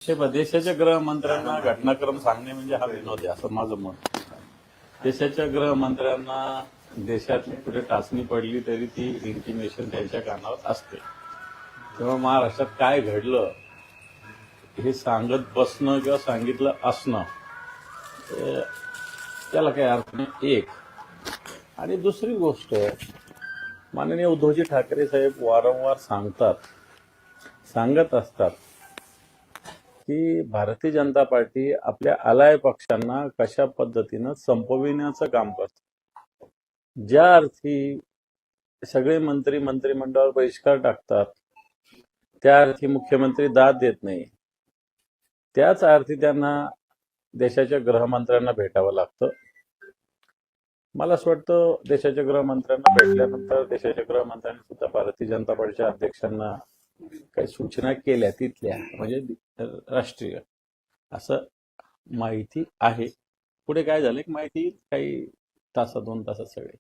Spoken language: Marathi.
देशाच्या गृहमंत्र्यांना घटनाक्रम सांगणे म्हणजे हा विनोद आहे असं माझं मत. देशाच्या गृहमंत्र्यांना देशात कुठे टाचणी पडली तरी ती इंटिमेशन त्यांच्या कानावर असते. तेव्हा महाराष्ट्रात काय घडलं हे सांगत बसणं किंवा सांगितलं असणं त्याला काही अर्थ नाही. एक आणि दुसरी गोष्ट, माननीय उद्धवजी ठाकरे साहेब वारंवार सांगत असतात की भारतीय जनता पार्टी आपल्या अलाय पक्षांना कशा पद्धतीनं संपविण्याचं काम करते. ज्या अर्थी सगळे मंत्री मंत्रिमंडळावर बहिष्कार टाकतात, त्या अर्थी मुख्यमंत्री दाद देत नाही, त्याच अर्थी त्यांना देशाच्या गृहमंत्र्यांना भेटावं लागतं. मला असं वाटतं देशाच्या गृहमंत्र्यांना भेटल्यानंतर देशाच्या गृहमंत्र्यांनी सुद्धा भारतीय जनता पार्टीच्या अध्यक्षांना काही सूचना केल्या, तिथल्या म्हणजे राष्ट्रीय, असं माहिती आहे. पुढे काय झालं की माहिती काही दोन तासात सगळे